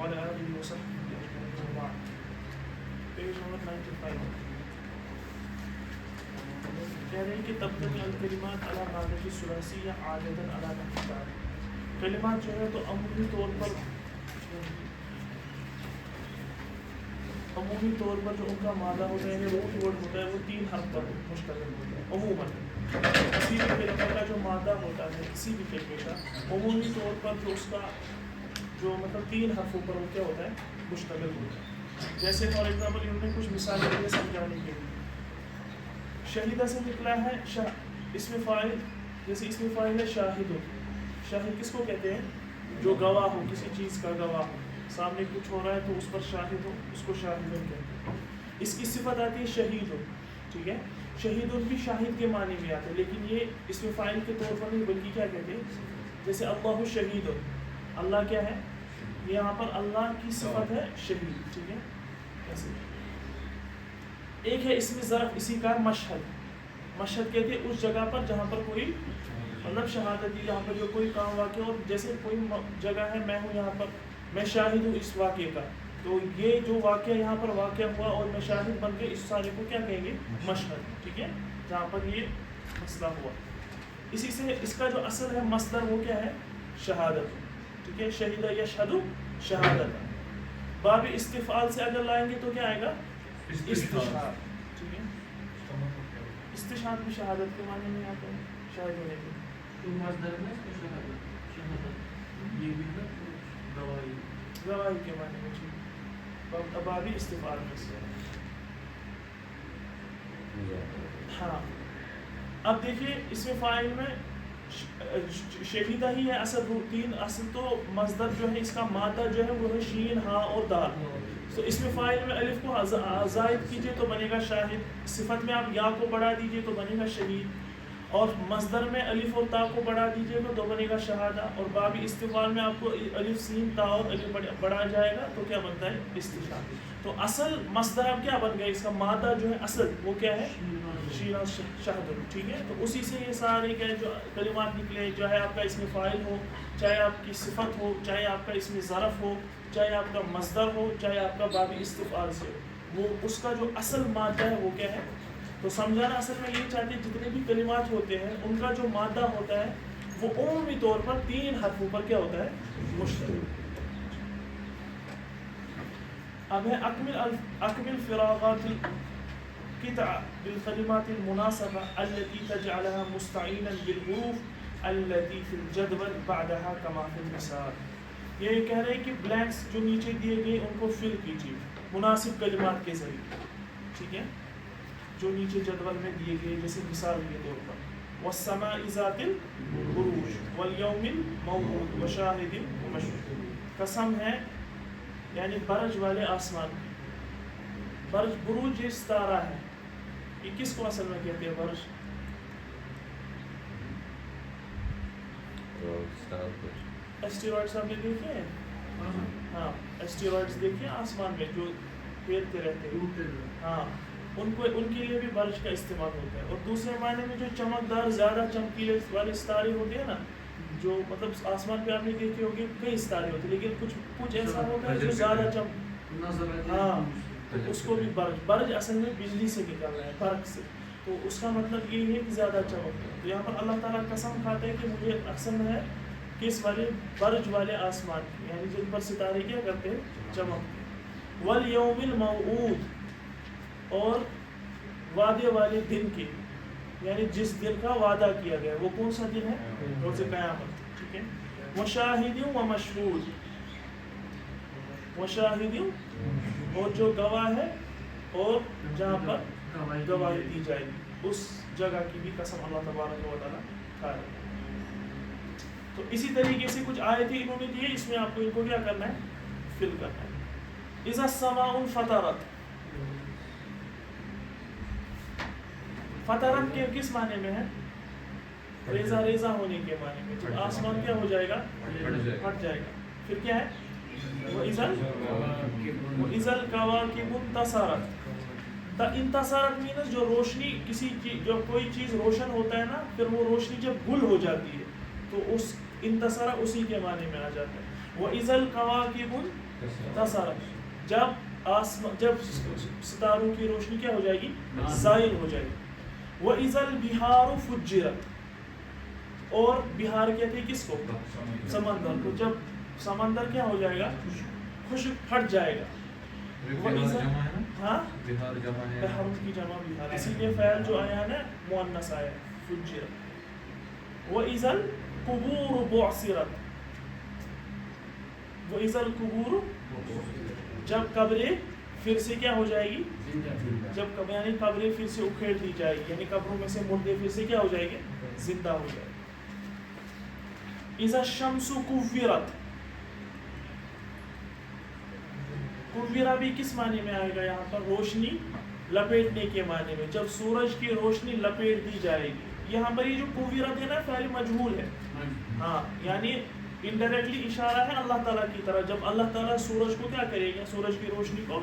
وعلى آله وصحبه أجمعين وبعد. Page number 95. کہہ رہے ہیں کہ تبتنی الکلمات علی مادۃ ثلاثیہ عادۃ علی نحو کلمات جو ہے تو عمومی طور پر جو ان کا مادہ ہوتا ہے یعنی روٹ ورڈ ہوتا ہے وہ 3 حرف پر مشتمل ہوتا ہے عموماً. کسی بھی کلمے کا جو مادہ ہوتا ہے کسی بھی کلمے کا عمومی طور پر جو اس کا جو مطلب 3 حرفوں پر وہ کیا ہوتا ہے مشتمل ہوتا ہے. جیسے فار ایگزامپل انہوں نے کچھ مثالیں دی سمجھانے کے لیے. شہیدہ سے نکلا ہے اس میں فاعل, جیسے اس میں فاعل ہے شاہد. شاہد کس کو کہتے ہیں؟ جو گواہ ہو, کسی چیز کا گواہ ہو, سامنے کچھ ہو رہا ہے تو اس پر شاہد ہو, اس کو شاہدن کہتے ہیں. اس کی صفت آتی ہے شہید ہو. ٹھیک ہے, شہید بھی شاہد کے معنی میں آتے ہیں, لیکن یہ اس میں فاعل کے طور پر نہیں بلکہ کیا کہتے ہیں, جیسے اللہ شہید ہو, اللہ کیا ہے یہاں پر اللہ کی صفت ہے شہید. ٹھیک ہے, ایسے. ایک ہے اس میں ظرف اسی کا مشہد. مشہد کہتے ہیں اس جگہ پر جہاں پر کوئی مطلب شہادت جہاں پر جو کوئی کام واقع ہو, جیسے کوئی جگہ ہے میں ہوں یہاں پر, میں شاہد ہوں اس واقعے کا, تو یہ جو واقعہ یہاں پر واقع ہوا اور میں شاہد بن کے اس سارے کو کیا کہیں گے مشہد. ٹھیک ہے, جہاں پر یہ مسئلہ ہوا. اسی سے اس کا جو اصل ہے مصدر وہ کیا ہے شہادت. ٹھیک ہے, شہیدہ یشہد شہادت. باب استفعال سے اگر لائیں گے تو کیا آئے گا استشہاد. ٹھیک ہے, استشہاد بھی شہادت کے معنی میں آتا ہے, شاہد ہونے کے. گواہی کے معنی میں. ٹھیک, بابی استفعال میں سے. ہاں, اب دیکھیے اس میں فاعل میں شہیدہ ہی ہے اصل. 3 اصل تو مصدر جو ہے اس کا مادہ جو ہے وہ ہے شین ہاں اور دال. تو اس میں فاعل میں الف کو زائد کیجئے تو بنے گا شاہد, صفت میں آپ یا کو بڑھا دیجئے تو بنے گا شہید, اور مصدر میں الف اور تا کو بڑھا دیجئے تو بنے گا شہادہ, اور باب استفعال میں آپ کو الف سین تا اور الف بڑھا جائے گا تو کیا بنتا ہے استشہاد. تو اصل مصدر اب کیا بن گیا, اس کا مادہ جو ہے اصل وہ کیا ہے شینا شہد. ٹھیک ہے, تو اسی سے یہ سارے کیا جو کلمات نکلے, چاہے آپ کا اس میں فاعل ہو, چاہے آپ کی صفت ہو, چاہے آپ کا اس میں ظرف ہو, چاہے آپ کا مصدر ہو, چاہے آپ کا باب استفعال سے ہو, وہ اس کا جو اصل مادہ ہے وہ کیا ہے. تو سمجھانا اصل میں یہ چاہتے ہیں جتنے بھی کلمات ہوتے ہیں ان کا جو مادہ ہوتا ہے وہ عمومی طور پر 3 حرفوں پر کیا ہوتا ہے مشتمل. اب ہے اکمل فراغات القطع بالکلمات المناسبة التي تجعلها مستعینا بالحروف التي في الجدول بعدها كما في المثال. یہ کہہ رہے ہیں کہ بلینکس جو نیچے دیے گئے ان کو فل کیجیے مناسب کلمات کے ذریعے. ٹھیک ہے, جو نیچے جدول میں دیے گئے, جیسے مثال کے طور پر والسماء ذات البروج والیوم الموعود وشاہد ومشہود. قسم ہے یعنی برج والے آسمان کی. برج بروج یہ ستارہ ہے, یہ کس کو اصل میں کہتے ہیں برج؟ ایسٹیرائڈس آپ نے دیکھے ہیں؟ ہاں, ایسٹیرائڈس دیکھیں آسمان میں جو پھیرتے رہتے ہیں. ہاں, ان کے لیے بھی برج کا استعمال ہوتا ہے. اور دوسرے معنی میں جو چمکدار زیادہ چمکیلے والے ستارے ہوتے ہیں نا, جو مطلب آسمان پہ آپ نے دیکھے ہوگے کئی ستارے ہوتے ہیں, لیکن کچھ ایسا ہوتا ہے جو زیادہ ہاں, اس کو بھی برج اصل میں بجلی سے نکل رہا ہے, برق سے. تو اس کا مطلب یہ ہے کہ زیادہ چمک. تو یہاں پر اللہ تعالیٰ قسم کھاتے ہیں کہ مجھے قسم ہے کس والے برج والے آسمان کی, یعنی جن پر ستارے کیا کرتے ہیں چمکتے. والیوم الموعود, اور وعدے والے دن کے, یعنی جس دن کا وعدہ کیا گیا وہ کون سا دن ہے روز قیامت. ٹھیک ہے, وشاہد ومشہود, وشاہد اور جو گواہ ہے اور جہاں پر گواہی دی جائے گی اس جگہ کی بھی قسم اللہ تبارک و تعالیٰ کھا رہے ہیں. تو اسی طریقے سے کچھ آیتیں انہوں نے دی, اس میں آپ کو ان کو کیا کرنا ہے فل کرنا ہے. اذا السماء انفطرت, فطرت کے کس معنی میں ہے؟ ریزہ ریزہ ہونے کے معنی میں. جب آسمان کیا ہو جائے گا پھٹ جائے گا. پھر کیا ہے وَإِذَا الْكَوَاكِبُ انتَصَرَتْ. انتصارت مینس جو روشنی کسی جو کوئی چیز روشن ہوتا ہے نا, پھر وہ روشنی جب گل ہو جاتی ہے تو اس انتصارہ اسی کے معنی میں آ جاتا ہے. وَإِذَا الْكَوَاكِبُ کسرت. جب ستاروں کی روشنی کیا ہو جائے گی؟ زائل ہو جائے گی. وَإِذَا الْبِحَارُ فُجِّرَتْ. اور بہار کہتے ہیں کس کو؟ سمندر کو. جب سمندر کیا ہو جائے گا؟ خشک پھٹ جائے گا. ہاں بحر کی جمع بہار, اسی لیے فعل جو آیا ہے نا مؤنث آیا فجرت. وَإِذَا الْقُبُورُ بُعْثِرَتْ. وَإِذَا الْقُبُورُ, جب قبریں پھر سے کیا ہو جائے گی؟ جب یعنی قبریں پھر سے اکھیڑ دی جائے گی, یعنی قبروں میں سے مردے پھر سے کیا ہو جائے گے؟ زندہ ہو جائے گے. اِذَا الشَّمْسُ كُوِّرَتْ. کوّرہ بھی کس معنی میں آئے گا یہاں پر؟ روشنی لپیٹنے کے معنی میں. جب سورج کی روشنی لپیٹ دی جائے گی. یہاں پر یہ جو کوّرت ہے نا فعل مجہول ہے. ہاں یعنی انڈائریکٹلی اشارہ ہے اللہ تعالیٰ کی طرف. جب اللہ تعالیٰ سورج کو کیا کرے گا؟ سورج کی روشنی کو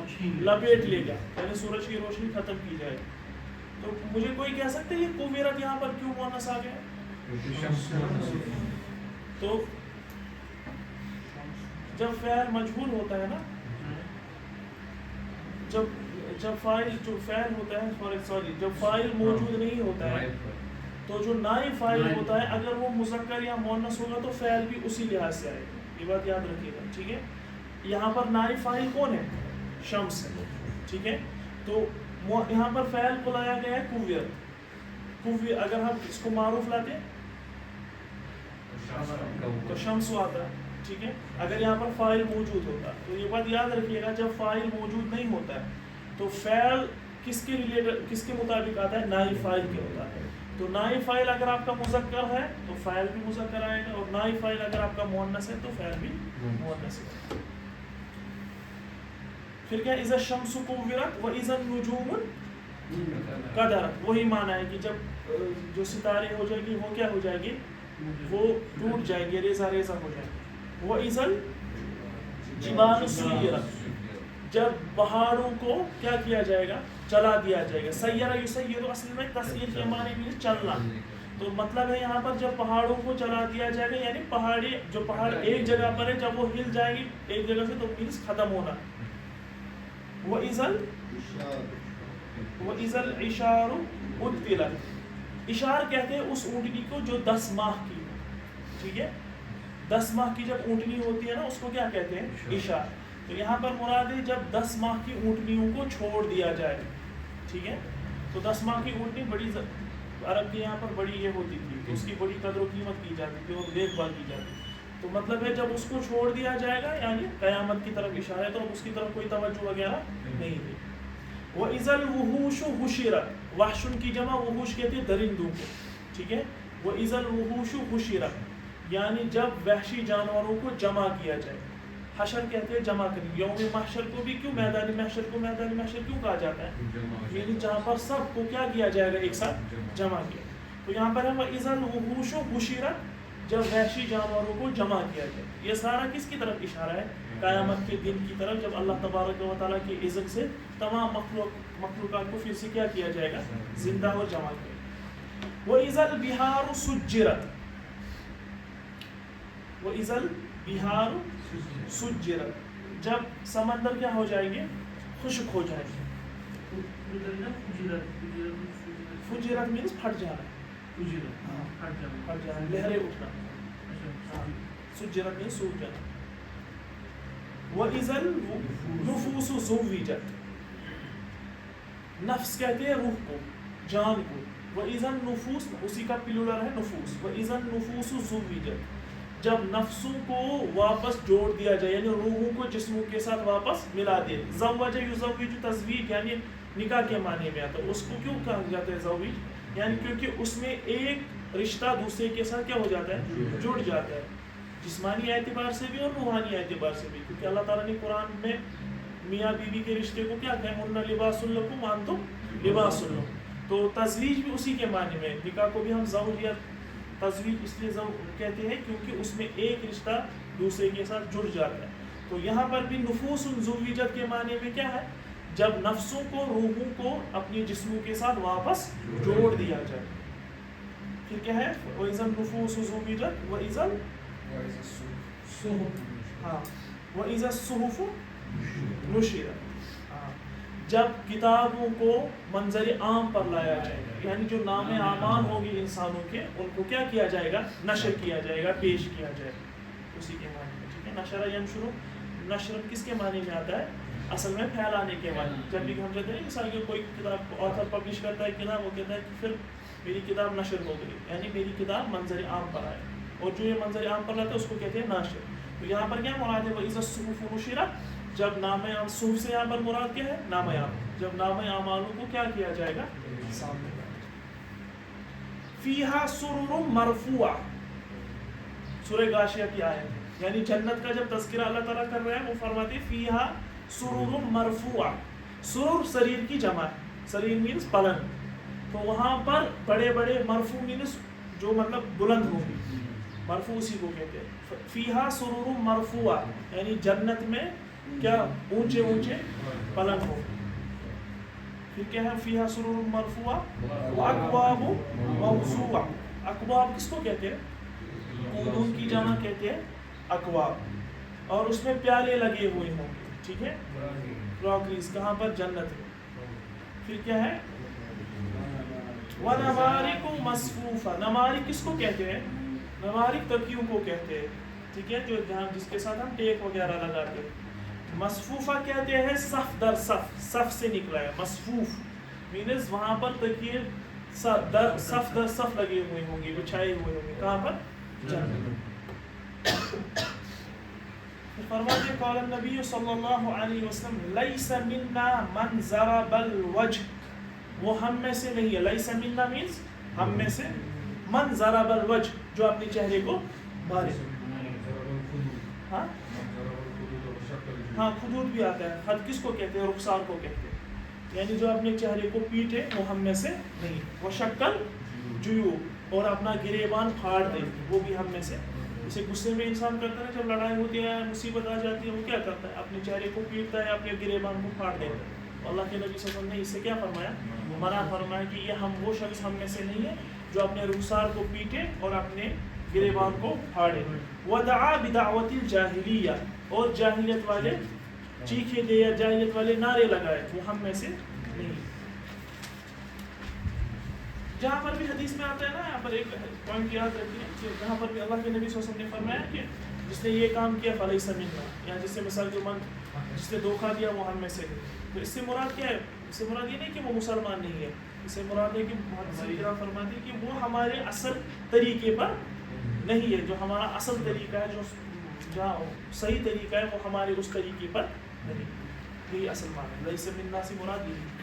لپیٹ لے گا, یعنی سورج کی روشنی ختم کی جائے گی. تو مجھے کوئی کہہ سکتے یہ کوّرت یہاں پر کیوں مؤنث آ گیا؟ تو جب فعل مجہول ہوتا ہے نا, جب فاعل جو فعل ہوتا ہے جب فاعل موجود نہیں ہوتا ہے تو جو نائب فاعل ہوتا ہے اگر وہ مذکر یا مؤنث ہوگا تو فعل بھی اسی لحاظ سے آئے گا. یہ بات یاد رکھیے گا, ٹھیک ہے. یہاں پر نائب فاعل کون ہے؟ شمس ہے, ٹھیک ہے. تو یہاں پر فعل کو لایا گیا ہے کوّر. اگر ہم اس کو معروف لاتے ہیں تو شمس آتا ہے, ٹھیک ہے. اگر یہاں پر فاعل موجود ہوتا ہے تو یہ بات یاد رکھیے گا, جب فاعل موجود نہیں ہوتا ہے تو فعل کس کے ریلیٹڈ کس کے مطابق آتا ہے؟ نائب فاعل کے ہوتا ہے. تو نائب فاعل اگر آپ کا مذکر ہے تو فاعل بھی مذکر آئے گا, اور نائب فاعل اگر آپ کا مؤنث ہے تو فعل بھی مؤنث ہے. پھر کیا اذا الشمس كورت واذا النجوم قدرت. وہی معنی ہے کہ جب جو ستارے ہو جائیں گی وہ کیا ہو جائے گی؟ وہ ٹوٹ جائیں گے, ریزہ ریزہ ہو جائیں گے. وَإِذَا الْجِبَالُ سُيِّرَتْ. جب پہاڑوں کو کیا کیا جائے گا؟ چلا دیا جائے گا. سیرہ یسیر اصل میں تسیر کے معنی میں چلنا. تو مطلب ہے یہاں پر جب پہاڑوں کو چلا دیا جائے گا یعنی پہاڑ ایک جگہ پر ہے, جب وہ ہل جائے گی ایک جگہ سے تو مینس ختم ہونا. وَإِذَا الْعِشَارُ عُطِّلَتْ. اشار کہتے ہیں اس اونٹنی کو جو 10 ماہ کی, ٹھیک ہے. 10 ماہ کی جب اونٹنی ہوتی ہے نا اس کو کیا کہتے ہیں؟ اشار. تو یہاں پر مراد ہے جب 10 ماہ کی اونٹنیوں کو چھوڑ دیا جائے, ٹھیک ہے. تو 10 ماہ کی اونٹنی بڑی عرب کے یہاں پر بڑی یہ ہوتی تھی, تو اس کی بڑی قدر و قیمت کی جاتی تھی اور دیکھ بھال کی جاتی. تو مطلب ہے جب اس کو چھوڑ دیا جائے گا یعنی قیامت کی طرف اشارہ ہے, تو اس کی طرف کوئی توجہ وغیرہ نہیں تھی. وَإِذَا الْوُحُوشُ حُشِرَتْ. وحشن کی جمع وحوش کہتے ہیں درندوں کو, ٹھیک ہے. وَإِذَا الْوُحُوشُ حُشِرَتْ یعنی جب وحشی جانوروں کو جمع کیا جائے. حشر کہتے ہیں جمع کریں. یوم محشر کو بھی کیوں میدان محشر کو میدان محشر کیوں کہا جاتا ہے؟ یعنی جہاں پر سب کو کیا کیا جائے گا؟ ایک ساتھ جمع کیا. تو یہاں پر ہے وَإِذَا الْوُحُوشُ حُشِرَتْ جب وحشی جانوروں کو جمع کیا جائے. یہ سارا کس کی طرف اشارہ ہے؟ قیامت کے دن کی طرف, جب اللہ تبارک و تعالیٰ کی عزت سے تمام مخلوقات کو پھر سے کیا کیا جائے گا؟ زندہ اور جمع کیا. وَإِذَا الْبِحَارُ سُجِّرَتْ. وَإِذَا الْبِحَارُ سُجِّرَتْ جب سمندر کیا ہو جائیں گے؟ خشک ہو جائیں گے. فجرت مینس پھٹ جانا, پھٹ جانا, لہریں اٹھنا. سجرت مینس سوکھ جانا. وَإِذَا النُّفُوسُ زُوِّجَتْ. نفس کہتے ہیں روح کو, جان کو. وَإِذَا النُّفُوسُ اسی کا پلورل ہے نفوس. وَإِذَا النُّفُوسُ زُوِّجَتْ جب نفسوں کو واپس جوڑ دیا جائے یعنی روحوں کو جسموں کے ساتھ واپس ملا دے. زوج یزوج تزویج یعنی نکاح کے معنی میں آتا ہے. اس کو کیوں کہا جاتا ہے زوج؟ یعنی کیونکہ اس میں ایک رشتہ دوسرے کے ساتھ کیا ہو جاتا ہے؟ جڑ جاتا ہے, جسمانی اعتبار سے بھی اور روحانی اعتبار سے بھی. کیونکہ اللہ تعالیٰ نے قرآن میں میاں بیوی کے رشتے کو کیا کہا؟ ہن لباس لکم وانتم لباس لہم. تو تزویج بھی اسی کے معنی میں. نکاح کو بھی ہم زوج یا تزویج اس لیے کہتے ہیں کیونکہ اس میں ایک رشتہ دوسرے کے ساتھ جڑ جاتا ہے. تو یہاں پر بھی نفوس زوجت کے معنی میں کیا ہے؟ جب نفسوں کو روحوں کو اپنی جسموں کے ساتھ واپس جوڑ دیا جائے. پھر کیا ہے؟ وَإِذَا النُّفُوسُ زُوِّجَتْ وَإِذَا ہاں وَإِذَا الصُّحُفُ نُشِرَتْ، جب کتابوں کو منظر عام پر لایا جائے گا، یعنی جو نام اعمال ہوگی انسانوں کے ان کو کیا کیا جائے گا؟ نشر کیا جائے گا، پیش کیا جائے گا، اسی کے معنی میں. ٹھیک ہے، نشر ینشر، نشر کس کے معنی میں آتا ہے؟ اصل میں پھیلانے کے معنی. جب بھی ہم کہتے ہیں مثال کے کوئی کتاب آتھر پبلش کرتا ہے کتاب، وہ کہتا ہے کہ پھر میری کتاب نشر ہو گئی، یعنی میری کتاب منظر عام پر آئے، اور جو یہ منظر عام پر لاتا ہے اس کو کہتے ہیں ناشر. تو یہاں پر کیا مراد ہے؟ وَإِذَا الصُّحُفُ نُشِرَتْ، جب نام اعمال، صحف سے یہاں پر مراد کیا ہے؟ نام اعمال. جب نام اعمالوں کو کیا کیا جائے گا؟ سامنے لایا. فیہا سرر مرفوع، سورہ غاشیہ کی آیت ہے، یعنی جنت کا جب تذکرہ اللہ تعالیٰ کر رہے ہیں وہ فرماتے ہیں فیہا سرر مرفوع. سرر سریر کی جمع ہے، سریر مینس پلنگ، تو وہاں پر بڑے بڑے، مرفوع مینس جو مطلب بلند ہوگی، مرفوع اسی کو کہتے ہیں. فیہا سرر مرفوع یعنی جنت میں کیا اونچے اونچے پلنگ ہو. پھر کیا ہے؟ فیہا سرر مرفوع واکواب موضوع. اکواب کس کو کہتے ہیں؟ قلوب کی جمع کہتے ہیں اکواب، اور اس میں پیالے لگے ہوئے ہوں گے. ٹھیک ہے، کراکریز. کہاں پر؟ جنت میں. پھر کیا ہے؟ وَنَمَارِقُ مَصْفُوفَةٌ. نمارق کس کو کہتے ہیں؟ نمارق تکیوں کو کہتے ہیں. ٹھیک ہے، جو جہاں جس کے ساتھ ہم ٹیپ وغیرہ لگاتے ہیں. مصفوفہ کہتے ہیں صف در صف، صف سے نکلا ہے. مصفوف مینز وہاں پر تکیے صف در صف لگے ہوئے ہوں گے، بچھائے ہوئے ہوں گے. کہاں پر؟ جنت. فرماتے ہیں قال النبی صلی اللہ علیہ وسلم لیس منا من ضرب الوجہ، وہ ہم میں سے نہیں ہے. لیس منا مینز ہم میں سے، من ضرب الوجہ جو اپنے چہرے کو مارے. ہاں ہاں، خدود بھی آتا ہے. خد کس کو کہتے ہیں؟ رخسار کو کہتے ہیں، یعنی جو اپنے چہرے کو پیٹے وہ ہم میں سے نہیں. وہ شکل جیوب، اور اپنا گریبان پھاڑ دے، وہ بھی ہم میں سے. اسے غصے میں انسان کرتا ہے، جب لڑائی ہوتی ہے، مصیبت آ جاتی ہے، وہ کیا کرتا ہے؟ اپنے چہرے کو پیٹتا ہے، اپنے گریبان کو پھاڑ دیتا ہے. اللہ کے نبی صلی اللہ علیہ وسلم نے اس سے کیا فرمایا؟ منع فرمایا کہ یہ وہ شخص ہم میں سے نہیں ہے جو اپنے رخسار کو پیٹے اور اپنے گریبان کو پھاڑے. وَدَعَا بِدَعْوَةِ الْجَاهِلِيَّةِ، اور جاہلیت والے چیخے دے یا جاہلیت والے نعرے لگائے، وہ ہم میں سے نہیں. جہاں پر بھی حدیث میں آتا ہے نا، یہاں پر ایک پوائنٹ یاد رکھیے کہ جہاں پر بھی اللہ کے نبی صلی اللہ علیہ وسلم نے فرمایا کہ جس نے یہ کام کیا فلیس منا، یا جس سے مثال جو من جس نے دھوکہ دیا وہ ہم میں سے نہیں. تو اس سے مراد کیا ہے؟ اس سے مراد یہ نہیں کہ وہ مسلمان نہیں ہے، اس سے مراد ہے کہ محدثین کرام فرماتے ہیں کہ وہ ہمارے اصل طریقے پر نہیں ہے. جو ہمارا اصل طریقہ ہے، جو جہاں صحیح طریقہ ہے، وہ ہمارے اس طریقے پر نہیں. یہی اصل معنی ہے. لیس منا سے مراد یہی.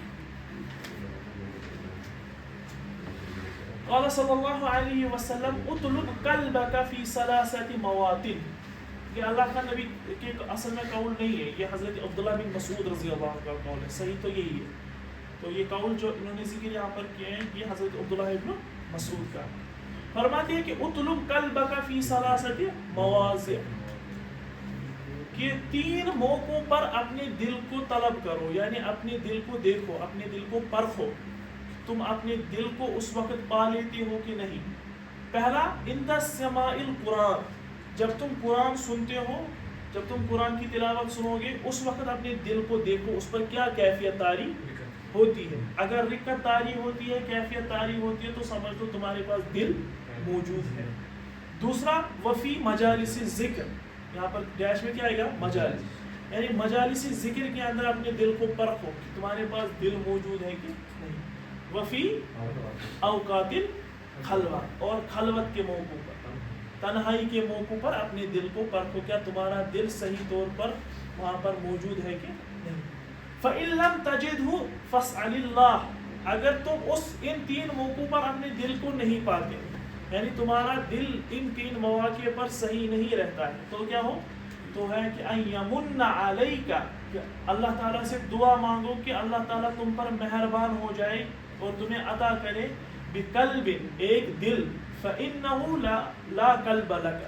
قال صلی اللہ علیہ وسلم اطلب قلبک فی ثلاثۃ مواطن. کہ اللہ کا نبی کے اصل میں قول نہیں ہے، یہ حضرت عبداللہ بن مسعود رضی اللہ عنہ کا قول ہے. صحیح تو یہی ہے. تو یہ قول جو انہوں نے ذکر یہاں پر کیے ہیں، یہ حضرت عبداللہ بن مسعود کا. فرماتے ہیں کہ اطلب قلبک فی ثلاثۃ مواضع، کہ 3 موقعوں پر اپنے دل کو طلب کرو، یعنی اپنے دل کو دیکھو، اپنے دل کو پرکھو. تم اپنے دل کو اس وقت پا لیتے ہو کہ نہیں. پہلا عند سماع القرآن، جب تم قرآن سنتے ہو، جب تم قرآن کی تلاوت سنو گے اس وقت اپنے دل کو دیکھو، اس پر کیا کیفیت طاری ہوتی ہے. اگر رکت طاری ہوتی ہے، کیفیت طاری ہوتی ہے، تو سمجھ لو تمہارے پاس دل موجود ہے. دوسرا وفی مجالس ذکر، یہاں پر ڈیش میں کیا آئے گا؟ مجالس، یعنی مجالس ذکر کے اندر اپنے دل کو پرکھو کہ تمہارے پاس دل موجود ہے کہ نہیں. وفی اوقات خلوہ، اور خلوت کے موقع پر، تنہائی کے موقع پر اپنے دل کو پرکھو، کیا تمہارا دل صحیح طور پر وہاں پر موجود ہے کہ نہیں. فَإِن لَمْ تَجِدْهُ فَاسْأَلِ اللَّهِ، اگر تم ان 3 موقعوں پر اپنے دل کو نہیں پاتے، یعنی تمہارا دل ان 3 مواقع پر صحیح نہیں رہتا ہے، تو کیا ہو؟ تو ہے کہ أَن يَمُنَّ عَلَيْكَ، کہ اللہ تعالیٰ سے دعا مانگو کہ اللہ تعالیٰ تم پر مہربان ہو جائے اور تمہیں عطا کرے بِقَلْبٍ، ایک دل، فَإِنَّهُ لَا قَلْبَ لَكَ،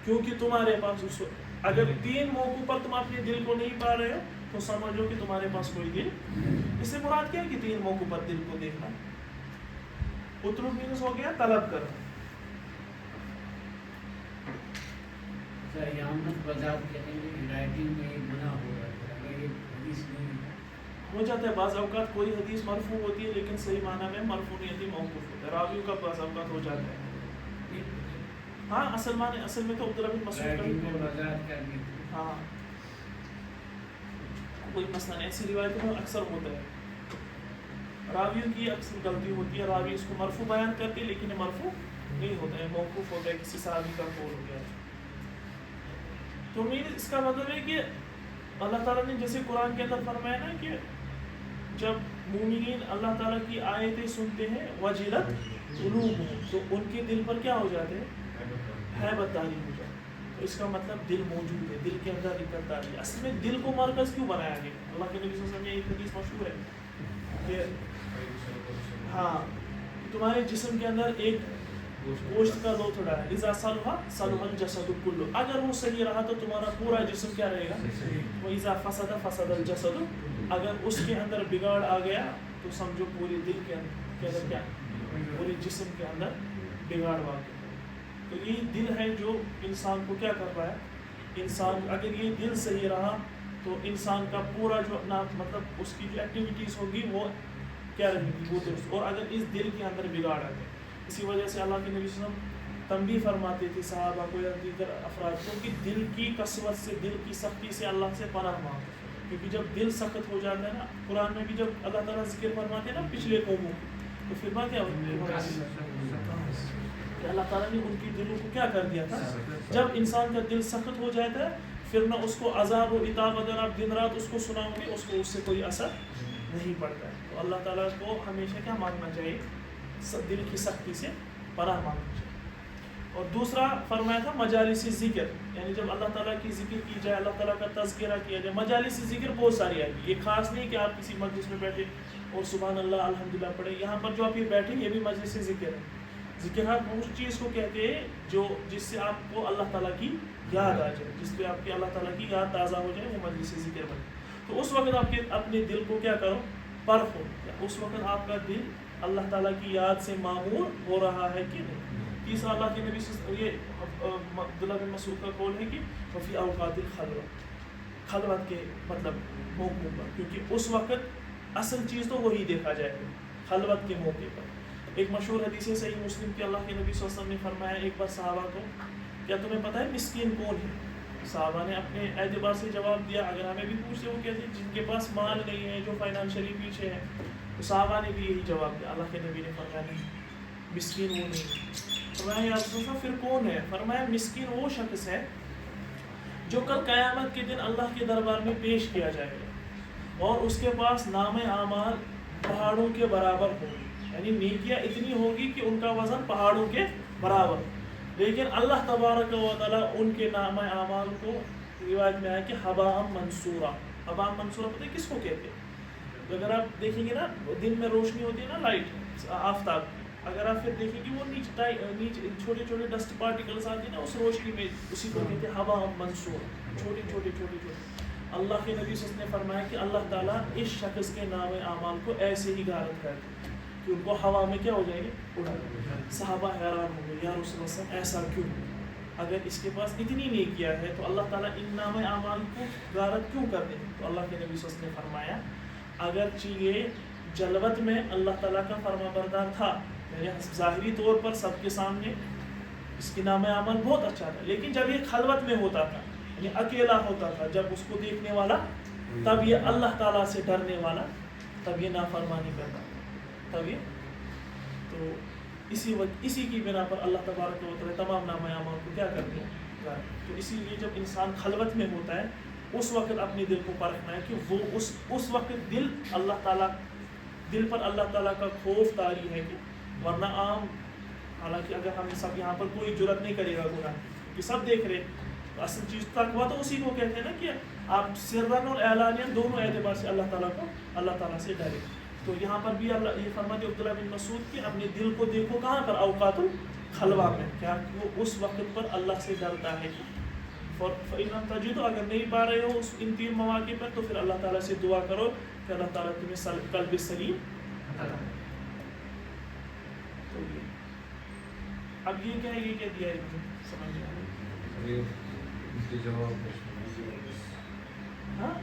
کیونکہ تمہارے پاس اگر 3 موقعوں پر تم اپنے دل کو نہیں پا رہے ہو تو سمجھو کہ تمہارے پاس کوئی دل. اس سے مراد کیا ہے کہ 3 موقعوں پر دل کو دیکھنا. اطلب مینس ہو گیا طلب کرنا. یامت وضاحت کہتے ہیں رائٹنگ میں منع ہو رہا ہے، اگر یہ حدیث نہیں ہو جاتا ہے بعض اوقات کوئی حدیث مرفوع ہوتی ہے لیکن صحیح معنی میں مرفوع نہیں ہوتی، موقوف ہوتا ہے، راویوں کا بعض اوقات ہو جاتا ہے۔ ہاں اصل میں تو عبداللہ بن مسعود رائٹنگ میں وضاحت کرنی، ہاں کوئی مسئلہ نہیں، ایسی روایتوں میں اکثر ہوتا ہے، راویوں کی اکثر غلطی ہوتی ہے، راوی اس کو مرفوع بیان کرتے ہیں لیکن یہ مرفوع نہیں ہوتا ہے، موقوف ہوتا ہے، کسی صحابی کا قول ہو گیا ہے۔ تو اس کا مطلب ہے کہ اللہ تعالیٰ نے جیسے قرآن کے اندر فرمایا نا کہ جب مومنین اللہ تعالیٰ کی آیتیں سنتے ہیں وجلت قلوبہم، تو ان کے دل پر کیا ہو جاتے ہیں؟ ہیبت طاری ہو جاتی ہے۔ تو اس کا مطلب دل موجود ہے، دل کے اندر رکت داری ہے۔ اصل میں دل کو مرکز کیوں بنایا گیا؟ اللہ کے نبی صلی اللہ علیہ وسلم نے ایک حدیث مشہور ہے کہ ہاں تمہارے جسم کے اندر ایک گوشت کا لوتھڑا ہے، اذا صلح صلح الجسد کلہ، اگر وہ صحیح رہا تو تمہارا پورا جسم کیا رہے گا؟ وہ اذا فسد فسد الجسد، اگر اس کے اندر بگاڑ آ گیا تو سمجھو پورے دل کے اندر کیا، پورے جسم کے اندر بگاڑ واقع۔ تو یہ دل ہے جو انسان کو کیا کر رہا ہے، انسان اگر یہ دل صحیح رہا تو انسان کا پورا جو اپنا مطلب اس کی جو ایکٹیویٹیز ہوگی وہ کیا رہے گی، وہ درست۔ اور اگر اس دل کے اندر بگاڑ آ گیا، اسی وجہ سے اللہ کے نبی صلی اللہ علیہ وسلم تنبیہ فرماتے تھے صحابہ کو یا دیگر افراد کو کہ دل کی قسوت سے، دل کی سختی سے اللہ سے پناہ مانگو، کیونکہ جب دل سخت ہو جاتا ہے نا، قرآن میں بھی جب اللہ تعالیٰ ذکر فرماتے ہیں نا پچھلے قوموں تو فرما کیا کہ اللہ تعالیٰ نے ان کی دلوں کو کیا کر دیا تھا، جب انسان کا دل سخت ہو جاتا ہے پھر نہ اس کو عذاب و عتاب اگر آپ دن رات اس کو سناؤ گے اس کو اس سے کوئی اثر نہیں پڑتا ہے۔ تو اللہ تعالیٰ کو ہمیشہ کیا مانگنا چاہیے، دل کی سختی سے پناہ مانگنا چاہیے۔ اور دوسرا فرمایا تھا مجالس ذکر، یعنی جب اللہ تعالیٰ کی ذکر کی جائے، اللہ تعالیٰ کا تذکرہ کیا جائے۔ مجالس ذکر بہت ساری آئی، یہ خاص نہیں کہ آپ کسی مجلس میں بیٹھے اور سبحان اللہ الحمدللہ پڑھے، یہاں پر جو آپ یہ بیٹھے یہ بھی مجلس ذکر ہے۔ ذکر آپ اس چیز کو کہتے ہیں جو جس سے آپ کو اللہ تعالیٰ کی یاد آ جائے، جس پہ آپ کی اللہ تعالیٰ کی یاد تازہ ہو جائے، وہ مجلس ذکر بنے۔ تو اس وقت آپ کے اپنے دل کو کیا کرو، پرکھو، اس وقت آپ کا دل اللہ تعالیٰ کی یاد سے معمور ہو رہا ہے کہ نہیں۔ تیسرا اللہ کے نبی یہ عبداللہ بن مسعود کا قول ہے کہ فی اوقات الخلوت، خلوت کے مطلب موقع پر، کیونکہ اس وقت اصل چیز تو وہی دیکھا جائے گا خلوت کے موقع پر۔ ایک مشہور حدیث ہے صحیح مسلم کی، اللہ کے نبی صلی اللہ علیہ وسلم نے فرمایا ایک بار صحابہ کو، کیا تمہیں پتہ ہے مسکین کون ہے؟ صحابہ نے اپنے اعتبار سے جواب دیا، اگر ہمیں بھی پوچھتے وہ کہتے ہیں جن کے پاس مال نہیں ہے، جو فائنانشلی پیچھے ہے۔ تو صحابہ نے بھی یہی جواب دیا، اللہ کے نبی نے فرمایا نہیں، مسکین وہ نہیں۔ فرمایا یا رسول اللہ پھر کون ہے؟ فرمایا مسکین وہ شخص ہے جو کل قیامت کے دن اللہ کے دربار میں پیش کیا جائے گا اور اس کے پاس نام اعمال پہاڑوں کے برابر ہوگی، یعنی نیکیاں اتنی ہوگی کہ ان کا وزن پہاڑوں کے برابر، لیکن اللہ تبارک و تعالیٰ ان کے نام اعمال کو، روایت میں آیا کہ حباء منصورا، حباء منصورا پتہ ہے کس کو کہتے ہیں؟ اگر آپ دیکھیں گے نا دن میں روشنی ہوتی ہے نا لائٹ آفتاب کی، اگر آپ پھر دیکھیں گے وہ نیچے چھوٹے چھوٹے ڈسٹ پارٹیکلس آتے ہیں نا اس روشنی میں، اسی کو کہتے ہیں حباء منصورا، چھوٹے چھوٹے چھوٹے چھوٹے۔ اللہ کے نبی صلی اللہ علیہ وسلم نے فرمایا کہ اللہ تعالیٰ اس شخص کے نام اعمال کو ایسے ہی غارت کر دے کہ ان کو ہوا میں کیا ہو جائے گی، اڑا دے۔ صحابہ حیران ہو گئے، یا رسول اللہ صلی اللہ علیہ وسلم ایسا کیوں؟ اگر اس کے پاس اتنی نیکیاں ہے تو اللہ تعالیٰ ان نام اعمال کو غارت کیوں کر دے؟ تو اللہ کے نبی صلی اللہ علیہ وسلم نے فرمایا اگرچہ یہ جلوت میں اللہ تعالیٰ کا فرما بردار تھا، یعنی ظاہری طور پر سب کے سامنے اس کے نام اعمال بہت اچھا تھا، لیکن جب یہ خلوت میں ہوتا تھا، یعنی اکیلا ہوتا تھا، جب اس کو دیکھنے والا، تب یہ اللہ تعالیٰ سے ڈرنے والا، تب یہ نافرمانی کرتا، تب یہ تو اسی کی بنا پر اللہ تبارک و تعالیٰ تمام نام اعمال کو کیا کرتے ہیں۔ تو اسی لیے جب انسان خلوت میں ہوتا ہے اس وقت اپنے دل کو پرکھنا ہے کہ وہ اس وقت دل اللہ تعالیٰ، دل پر اللہ تعالیٰ کا خوف طاری ہے کہ، ورنہ عام، حالانکہ اگر ہم سب یہاں پر کوئی جرت نہیں کرے گا گناہ کہ سب دیکھ رہے، تو اصل چیز تقویٰ تو اسی کو کہتے ہیں نا کہ آپ سرن اور اعلانیہ دونوں اعتبار سے اللہ تعالیٰ سے ڈرے۔ تو یہاں پر بھی اللہ یہ فرماتے عبداللہ بن مسعود کہ اپنے دل کو دیکھو کہاں پر، اوقات الخلوہ میں، کیا وہ اس وقت پر اللہ سے ڈرتا ہے کہ فَإِنْ لَمْ تَجِدُوا، اگر نہیں پا رہے ہو ان تین مواقع پر تو پھر اللہ تعالیٰ سے دعا کرو کہ اللہ تعالیٰ تمہیں قلب سلیم عطا کرے۔ تو اب یہ کیا ہے، یہ کیا دیا ہے مجھے سمجھ نہیں آ رہا۔ ہاں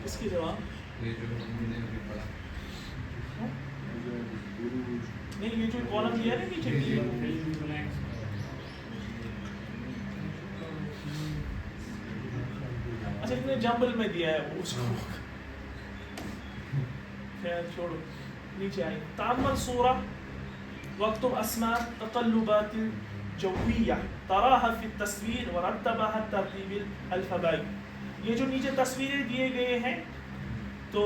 اس کی جواب نہیں، یہ جو کالم دیا ہے نا نیچے کی، اچھا اتنے جمبل میں دیا ہے وہ اس کو، خیر چھوڑو، نیچے آئیں. تعمل سورہ واکتب اسماء تقلبات جویہ تراها فی التصویر ورتبها ترتیب الفبائی. یہ جو نیچے تصویریں دیے گئے ہیں، تو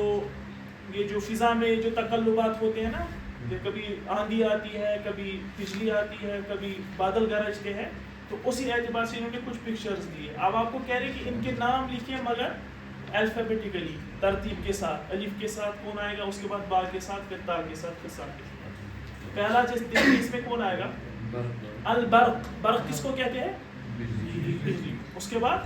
یہ جو فضا میں جو تقلبات ہوتے ہیں نا، کہ کبھی آندھی آتی ہے، کبھی بجلی آتی ہے، کبھی بادل گرجتے ہیں، تو اسی اعتبار سے انہوں نے کچھ پکچرز دیے. اب آپ کو کہہ رہے کہ ان کے نام لکھیں مگر الفابیٹیکلی، ترتیب کے ساتھ. الف کے ساتھ کون آئے گا، اس کے بعد با کے ساتھ، پھر تا کے ساتھ، پھر سا کے ساتھ. پہلا جس اس میں کون آئے گا؟ البرق. برق کس کو کہتے ہیں؟ بجلی. اس کے بعد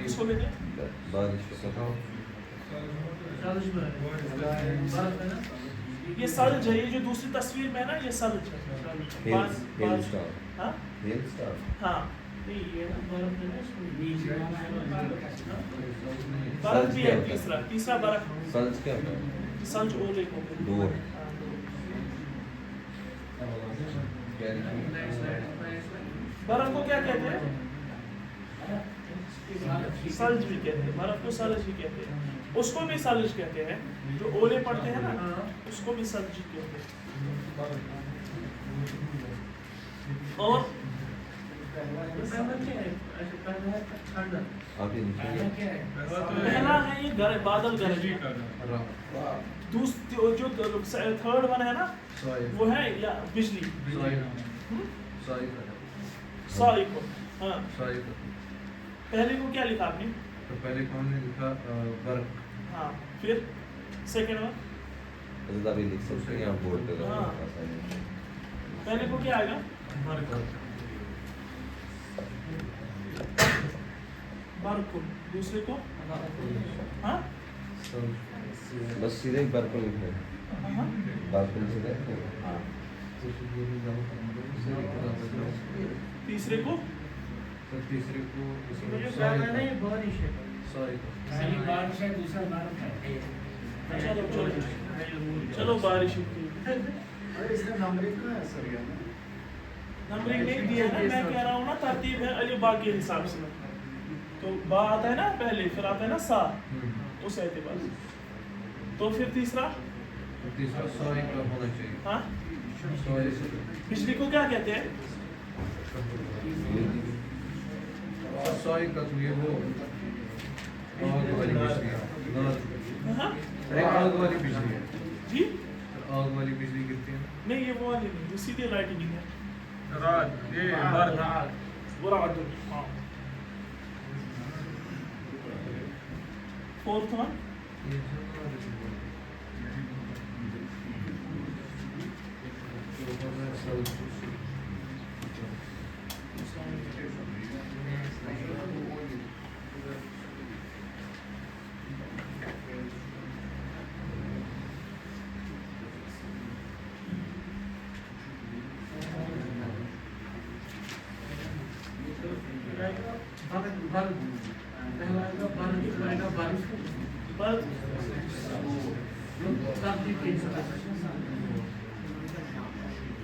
اس کو کہتے ہیں یہ سلج ہے. یہ جو دوسری تصویر میں ہے نا، یہ سلج ہے. ہاں برق بھی ہے. تیسرا برق. سلج اولے کو برف کو کیا کہتے ہیں؟ سلج بھی کہتے ہیں. برف کو سلج بھی کہتے ہیں. اس کو بھی سلج کہتے ہیں. جو اولے پڑتے ہیں نا، اس کو بھی سلج کہتے ہیں. اور پہلا ہے یہ بادل گرج. جو تھرڈ ون ہے نا، وہ ہے یا بجلی. صائق. ہاں پہلے کو کیا لکھا آپ نے؟ پہلے کو ہم نے لکھا برق. ہاں پھر سیکنڈ ون لکھ سکتے ہیں آپ بورڈ پہ. پہلے کو کیا آئے گا؟ برق. دوسرے کو ہاں بس سیدھے ہی برق لکھنا ہے. برق سیدھے. تیسرے کو چلو بارش. نمبرنگ نہیں دیا نا، میں کہہ رہا ہوں نا ترتیب ہے الف با کے حساب سے. تو با آتا ہے نا پہلے، پھر آتا ہے نا سا، اس اعتبار سے. تو پھر تیسرا صائق ہونا چاہیے. ہاں بجلی کو کیا کہتے ہیں؟ صائق کا تو یہ وہ آگ والی بجلی ہے. آگ والی بجلی ہے. جی آگ والی بجلی گرتی ہے. نہیں، یہ وہ والی نہیں، یہ سیدھے لائٹنگ ہے. رات یہ برق. برعد. ہاں فورتھ ون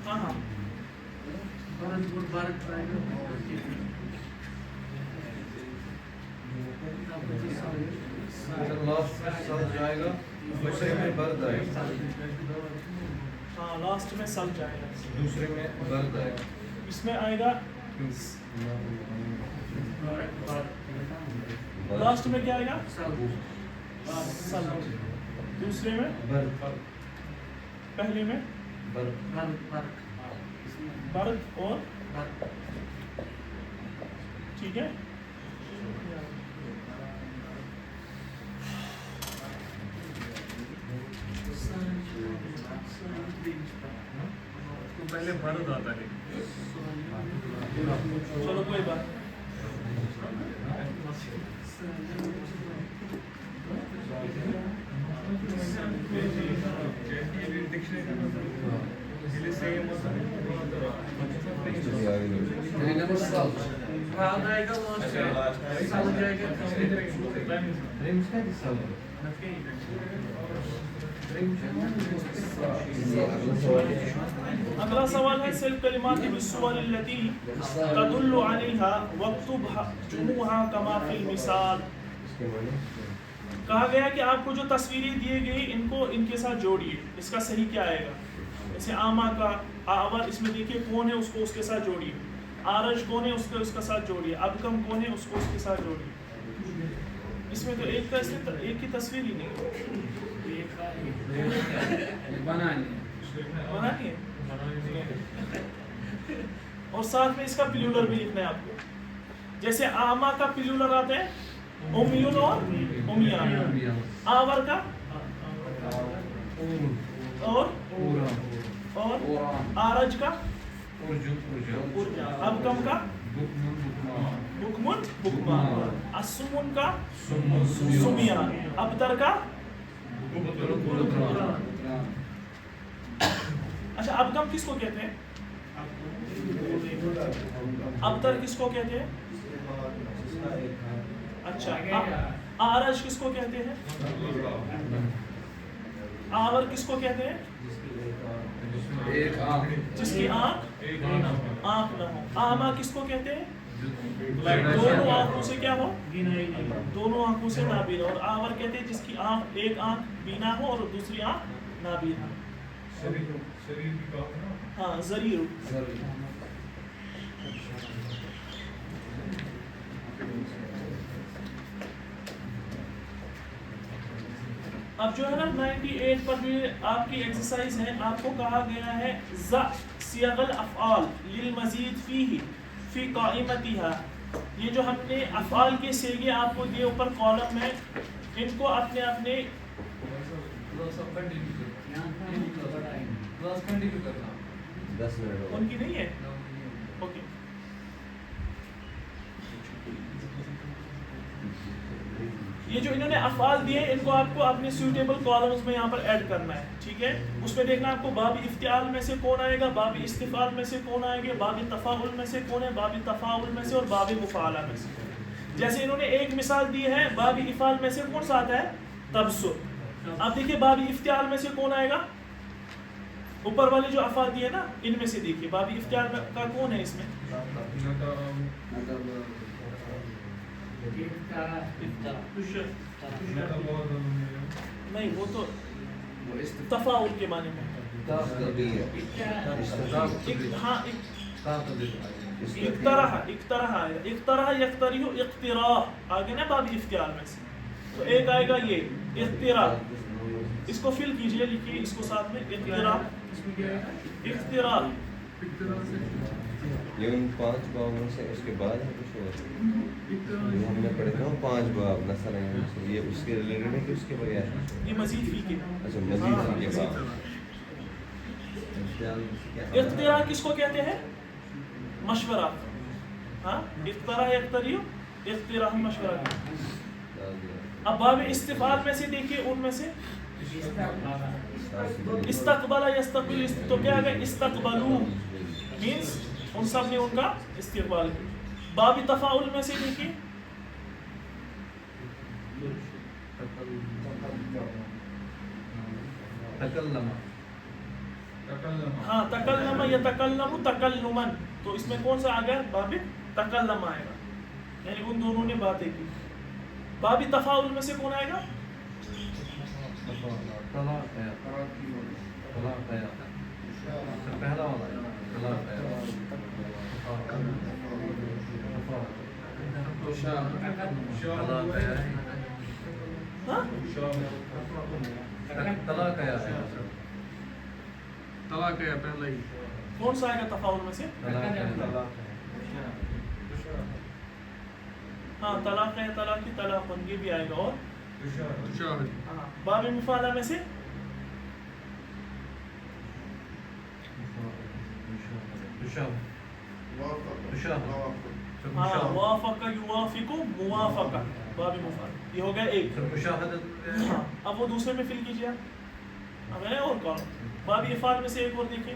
ہاں ہاں لاسٹ سال جائے گا، دوسرے میں برد آئے گا. ہاں لاسٹ میں سل جائے گا. دوسرے میں برد آئے گا. اس میں آئے گا لاسٹ میں کیا آئے گا؟ سل. دوسرے میں برد. پہلے میں برد. برد اور ٹھیک ہے. تو پہلے برد آتا ہے. چلو کوئی بات دفعہ آ جائے گا وہاں سے ایسا ہو جائے گا اگلا سوال ہے سل کلمات بالصور التي تدل عليها واكتبها جموعها كما في المثال. کہا گیا کہ آپ کو جو تصویریں دیے گئی ان کو ان کے ساتھ جوڑیے. اس کا صحیح کیا آئے گا؟ جیسے آما کا آور اس میں دیکھیے کون ہے اس کو اس کے ساتھ جوڑیے. آرج کون ہے اس کو اس کے ساتھ جوڑیے. ابکم کون ہے اس کو اس کے ساتھ جوڑیے. اس میں تو ایک کا ایک کی تصویر ہی نہیں بنانی ہے اور ساتھ میں اس کا پلیولر بھی لکھنا ہے آپ کو. جیسے آما کا پلیولر آتا ہے امیون اور امیان. آور کا اور آرج کا ابکم کا بکمن بکمان. اسمن کا سمیان. ابتر کا اچھا ابکم کس کو کہتے ہیں؟ ابتر کس کو کہتے ہیں؟ اچھا آرج کس کو کہتے ہیں؟ آور کس کو کہتے ہیں؟ جس کی آنکھ نہ ہو. آما کس کو کہتے ہیں؟ دونوں آنکھوں سے کیا ہو؟ دونوں آنکھوں سے نابینا. اور آور کہتے ہیں جس کی آنکھ ایک آنکھ بینا ہو اور دوسری آنکھ نابینا. ہاں ضریر. اب جو ہے نا 98 پر بھی آپ کی ایکسرسائز ہے. آپ کو کہا گیا ہے ضع صیغ الافعال للمزید فیہ فی قائمتها. یہ جو ہم نے افعال کے صیغے آپ کو دیے اوپر کالم میں, ان کو اپنے اپنے ان کی نہیں ہے. اوکے یہ جو انہوں نے افعال دیے ان کو آپ کو اپنے سیوٹیبل کالمز میں یہاں پر ایڈ کرنا ہے. ٹھیک ہے اس میں دیکھنا آپ کو باب افتعال میں سے کون آئے گا, باب استفعال میں سے کون آئے گا, باب تفاعل میں سے کون ہے, باب تفاعل میں سے اور باب مفاعلہ میں سے. جیسے انہوں نے ایک مثال دی ہے باب افعال میں سے کون سا آتا ہے؟ تبسط. آپ دیکھیے باب افتعال میں سے کون آئے گا؟ اوپر والے جو افعال دیے نا ان میں سے دیکھیے باب افتعال کا کون ہے اس میں؟ نہیں وہ تو تفاعل کے معنی میں. ہاں اقترح یقترح اقتراح آگے نا باب افتعال میں سے. تو ایک آئے گا یہ اقتراح, اس کو فل کیجئے, لکھیے اس کو ساتھ میں اقتراح. یہ ان 5 بابوں سے اس کے بعد ہے کچھ اور ہم نے پڑھے تھے 5 باب مثلا یہ اس کے ریلیٹڈ ہے کہ اس کے بغیر؟ یہ مزید فی کے. اچھا مزید فی کے بعد. اقتراح کس کو کہتے ہیں؟ مشورہ. ہاں اقتراح یقترح اقتراح مشورہ. اب باب استفعال میں سے دیکھیے ان میں سے استقبل یستقبل, تو کیا ہے استقبلوا مینس ان سب نے ان کا استقبال کیا. باب تفاعل میں سے دیکھیے ہاں تکلم یتکلم تکلما, تو اس میں کون سا آ گیا؟ باب تکلم آئے گا, یعنی ان دونوں نے باتیں کی. باب تفاعل میں سے کون آئے گا؟ پہلا والا طلاق ہے پہلا ہی. کون سا آئے گا تفاعل میں سے؟ ہاں طلاق ہے, طلاق کی طلاق یہ بھی آئے گا. اور باب مفاعلہ میں سے ہاں وافق یوافق موافقہ باب مفاعلہ, یہ ہو گیا ایک. ہاں اب وہ دوسرے میں فل کیجیے. اب ہے اور کون؟ باب افعال میں سے ایک اور دیکھیں.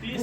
30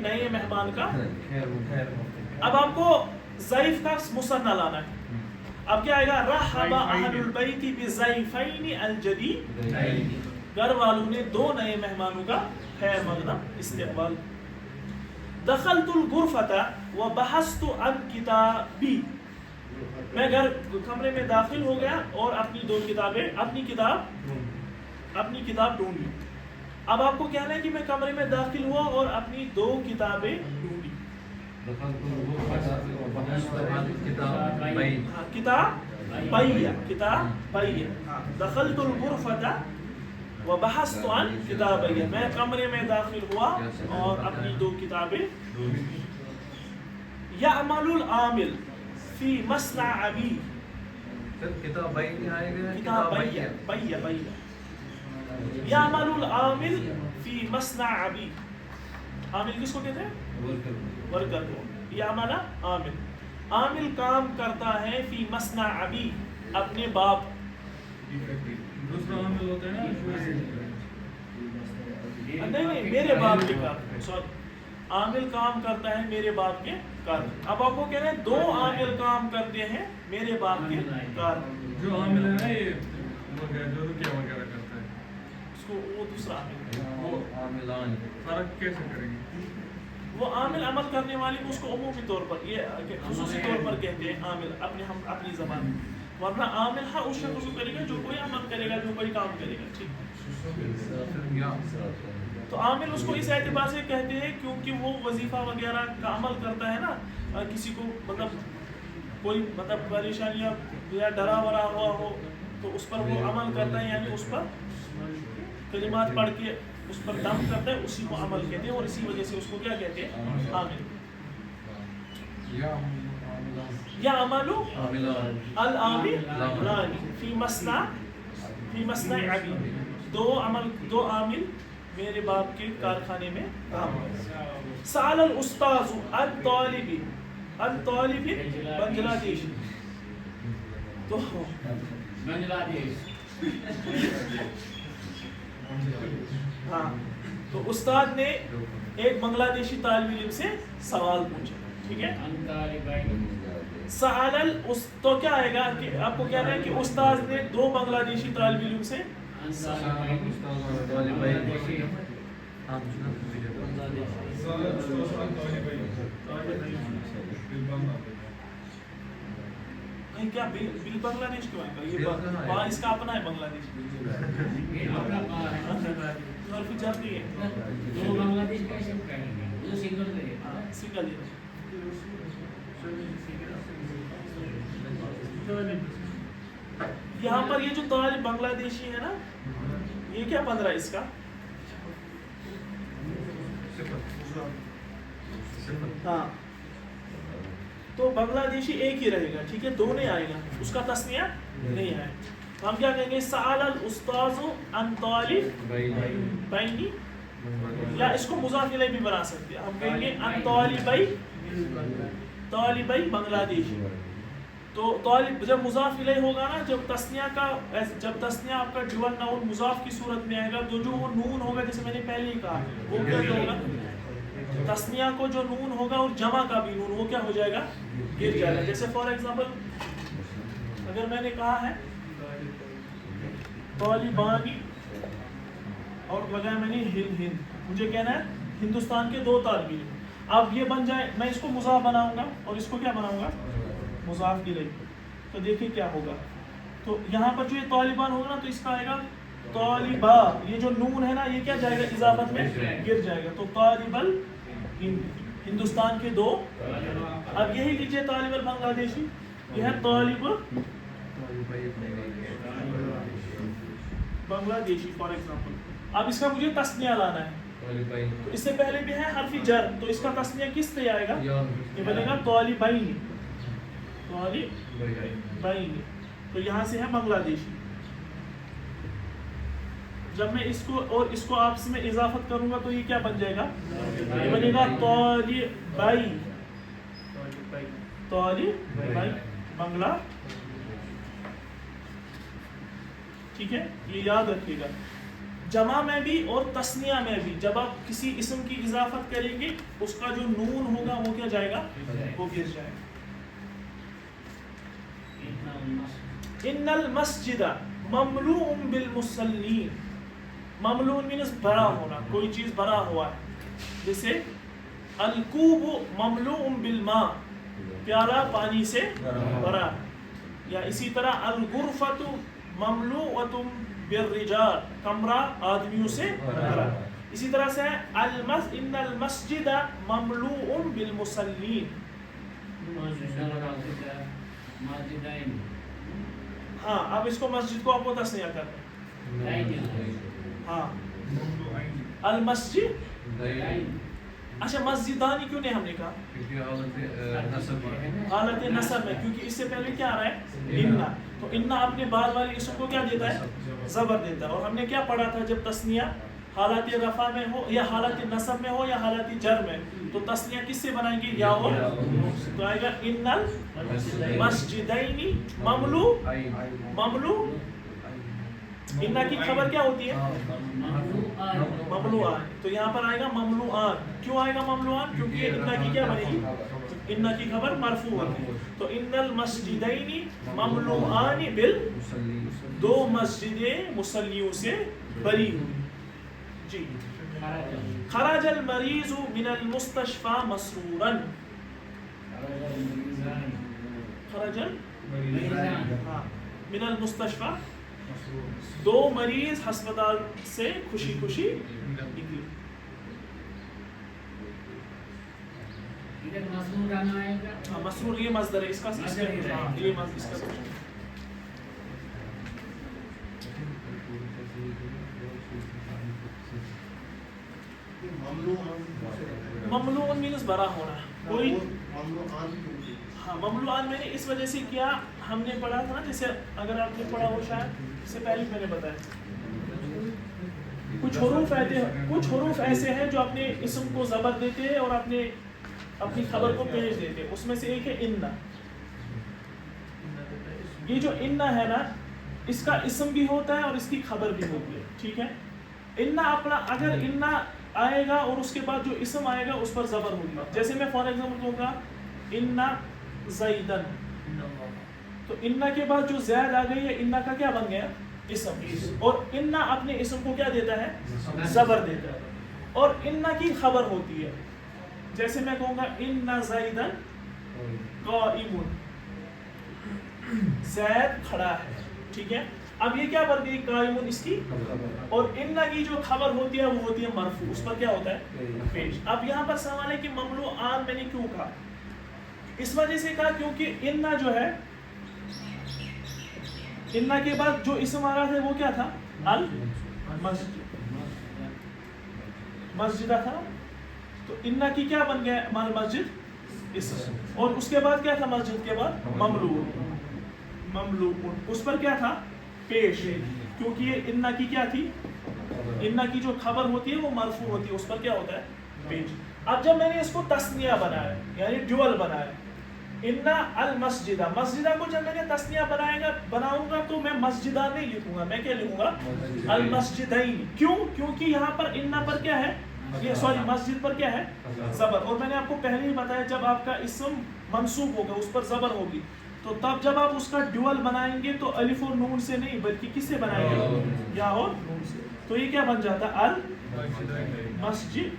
نئے مہمان کا. اب آپ کو ضعیف کا مثنیٰ لانا ہے. اب کیا آئے گا؟ رحب اہل البیت بضیفین الجدید. گھر والوں نے دو نئے مہمانوں کا خیر مقدم استقبال. دخلت الغرفۃ وبحثت عن کتابی. میں کمرے میں داخل ہو گیا اور اپنی دو کتابیں اپنی کتاب ڈھونڈی. اب آپ کو کہنا ہے کہ میں کمرے میں داخل ہوا اور اپنی دو کتابیں ڈھونڈی. کتابیہ. دخلت الغرفۃ وبحثت عن کتابیہ. میں کمرے میں داخل ہوا اور اپنی دو کتابیں. یعمل العامل فی مصنع ابی. یعمل العامل فی مصنع ابی. عامل کس کو کہتے ہیں؟ ورکر کو. یعمل عامل. عامل کام کرتا ہے فی مصنع ابی اپنے باپ. دوسرا عامل ہوتا ہے نہیں میرے باپ کے کار. سوری عامل کام کرتا ہے میرے باپ کے کار. اب آپ کو کہہ رہے ہیں دو عامل کام کرتے ہیں میرے باپ کے کار. جو عامل ہے نا یہ جو رکیا وغیرہ کرتا ہے اس کو وہ دوسرا عامل ہے. وہ عاملان فرق کیسے کریں گے؟ وہ عامل عمل کرنے والے کو اس کو عمومی طور پر یہ خصوصی طور پر کہتے ہیں عامل اپنی زبان میں. ورنہ عامل ہاں اس شخص کو کرے گا جو کوئی عمل کرے گا جو کوئی کام کرے گا. ٹھیک. تو عامل اس کو اس اعتبار سے کہتے ہیں کیونکہ وہ وظیفہ وغیرہ کا عمل کرتا ہے نا. کسی کو مطلب کوئی پریشانیاں یا ڈرا ورا ہوا ہو تو اس پر وہ عمل کرتا ہے, یعنی اس پر کلمات پڑھ کے اس پر دم کرتا ہے, اسی کو عمل کہتے ہیں. اور اسی وجہ سے اس کو کیا کہتے ہیں؟ عامل. یا عملو العاملان فی مصنع ابی. دو عامل میرے باپ کے کارخانے میں کام. سأل الاستاذ الطالب بنگلہ دیش. تو بنگلہ دیش. ہاں تو استاد نے ایک بنگلہ دیشی طالب علم سے سوال پوچھا. ٹھیک ہے. سأل تو کیا آئے گا کہ آپ کو کہنا ہے کہ استاد نے دو بنگلہ دیشی طالب علم سے کیا بل بنگلہ دیش کیوں آئے گا؟ یہ اس کا اپنا ہے بنگلہ دیش. حرف جر نہیں ہے. دو بنگلہ دیش کیسے کہیں گے؟ وہ سنگل ہے. سنگل ہے. یہاں پر یہ جو طالب بنگلہ دیشی ہے نا, یہ کیا بن رہا ہے اس کا؟ ہاں تو بنگلہ دیشی ایک ہی رہے گا. ٹھیک ہے, دو نہیں آئے گا, اس کا تسنیہ نہیں آئے. ہم کیا کہیں گے؟ سأل الاستاذ عن طالب بینی, یا اس کو مضاف الیہ بھی بنا سکتے ہیں. ہم کہیں گے عن طالبی بنگلہ دیشی. تو طالب جب مضاف الیہ ہوگا نا, جب تثنیہ آپ کا ڈیول ناؤن مضاف کی صورت میں آئے گا تو جو وہ نون ہوگا, جیسے میں نے پہلے ہی کہا, وہ کیا ہوگا؟ تثنیہ کو جو نون ہوگا اور جمع کا بھی نون, وہ کیا ہو جائے گا؟ گر جائے گا. جیسے فار ایگزامپل اگر میں نے کہا ہے طالبانی اور لگایا میں نے ہند, مجھے کہنا ہے ہندوستان کے دو طالب علم. اب یہ بن جائے, میں اس کو مضاف بناؤں گا اور اس کو کیا بناؤں گا؟ مضاف الیہ. تو دیکھیں کیا ہوگا. تو یہاں پر جو یہ طالبان ہوگا نا, تو اس کا آئے گا طالبہ. یہ جو نون ہے نا, یہ کیا جائے گا؟ اضافت میں گر جائے گا. تو طالب ہندوستان کے دو. اب یہی لیجیے طالب بنگلہ دیشی, یہ ہے طالب بنگلہ دیشی فار ایگزامپل. اب اس کا مجھے تسنیہ لانا ہے. تو اس سے پہلے بھی ہے حرف جر, تو اس کا تسنیہ کس سے آئے گا؟ یہ بنے گا طالبین. تو یہاں سے ہے بنگلہ دیشی. جب میں اس کو اور اس کو آپس میں اضافت کروں گا تو یہ کیا بن جائے گا؟ یہ بنے گا طالب بنگلہ. ٹھیک ہے, یہ یاد رکھیے گا. جمع میں بھی اور تسنیہ میں بھی جب آپ کسی اسم کی اضافت کریں گے اس کا جو نون ہوگا وہ کیا جائے گا؟ وہ گر جائے گا. ان المسجد مملوء بالمصلین. مملوء مینس بھرا ہونا، کوئی چیز بھرا ہوا ہے. جیسے الکوب مملوء بالماء، پیالہ پانی سے بھرا. یا اسی طرح الغرفۃ مملوءۃ بالرجال، کمرہ آدمیوں سے بھرا. اسی طرح سے ان المسجد مملوء بالمصلین. ہاں اب اس کو مسجد کو آپ کو تسنیہ کرنا. ہاں المسجد. اچھا مسجدانی کیوں نہیں ہم نے کہا؟ حالت نصب میں، کیونکہ اس سے پہلے کیا آ رہا ہے؟ انا. تو انا اپنے بعد والے اسم کو کیا دیتا ہے؟ زبر دیتا ہے. اور ہم نے کیا پڑھا تھا جب تسنیہ حالت رفع میں ہو یا حالت نصب میں ہو یا حالت جر میں، تو تسنیہ کس سے بنائیں گے؟ یا اور. تو آئے گا ان المسجدین مملوء. انا کی خبر کیا ہوتی ہے؟ مملوعان. تو یہاں پر آئے گا مملوعان. کیوں آئے گا مملوعان؟ کیونکہ یہ انا کی کیا بنے گی؟ انا کی خبر مرفوع ہوتی ہے. تو ان المسجدین مملوعان دو مسجدیں مصلیوں سے بری ہوئی. جی. خرج المریض من المستشفى مسرورا. خرج من المستشفى، دو مریض ہسپتال سے خوشی خوشی نکلی. مسرور یہ مصدر ہے اس کا. یہ اس کا مملوء مینس بھرا ہونا. کوئی ہاں مملوعان میں نے اس وجہ سے کیا، ہم نے پڑھا تھا نا، جیسے اگر آپ نے پڑھا ہو شاید اس سے پہلے میں نے بتایا کچھ حروف ایسے ہیں جو اپنے اسم کو زبر دیتے ہیں اور اپنی خبر کو پیش دیتے ہیں. اس میں سے ایک ہے انا. یہ جو انا ہے نا، اس کا اسم بھی ہوتا ہے اور اس کی خبر بھی ہوتی ہے. ٹھیک ہے. انا اپنا اگر انا آئے گا اور اس کے بعد جو اسم آئے گا اس پر زبر ہوگی. جیسے میں فار ایگزامپل کہوں گا انا زیدن، تو انا کے بعد جو زید آ گئی ہے انا کا کیا بن گیا؟ اسم. اور انا اپنے اسم کو کیا دیتا ہے؟ زبر دیتا ہے. اور انا کی خبر ہوتی ہے. جیسے میں کہوں گا انا زیدن قائم، زید کھڑا ہے. ٹھیک ہے. اب یہ کیا بن گئی؟ قائم اس کی. اور انا کی جو خبر ہوتی ہے وہ ہوتی ہے مرفوع، اس پر کیا ہوتا ہے؟ پیش. اب یہاں پر سوال ہے کہ مملوعان میں نے کیوں کہا؟ اس وجہ سے کہا کیونکہ انا جو ہے، انا کے بعد جو اسم آ رہا تھا وہ کیا تھا؟ مسجدہ تھا. تو انا کی کیا بن گیا؟ مال مسجد اسم. اور اس کے بعد کیا تھا؟ مسجد کے بعد مملوء. اس پر کیا تھا؟ پیش. کیونکہ یہ انا کی کیا تھی؟ انا کی جو خبر ہوتی ہے وہ مرفوع ہوتی ہے، اس پر کیا ہوتا ہے؟ پیش. اب جب میں نے اس کو تسنیہ بنایا یعنی ڈیول بنایا، انا المسجدہ، مسجدہ کو جب میں نے تسنیہ بناؤں گا تو میں مسجدہ نہیں لکھوں گا، میں کیا لکھوں گا؟ المسجدین. کیوں؟ کیونکہ یہاں پر انا پر کیا ہے؟ مسجد پر کیا ہے؟ زبر. اور میں نے آپ کو پہلے ہی بتایا جب آپ کا اسم منصوب ہوگا اس پر زبر ہوگی، تو تب جب آپ اس کا ڈیول بنائیں گے تو الف اور نون سے نہیں بلکہ کس سے بنائیں گے؟ یا اور نون سے. تو یہ کیا بن جاتا؟ المسجدین.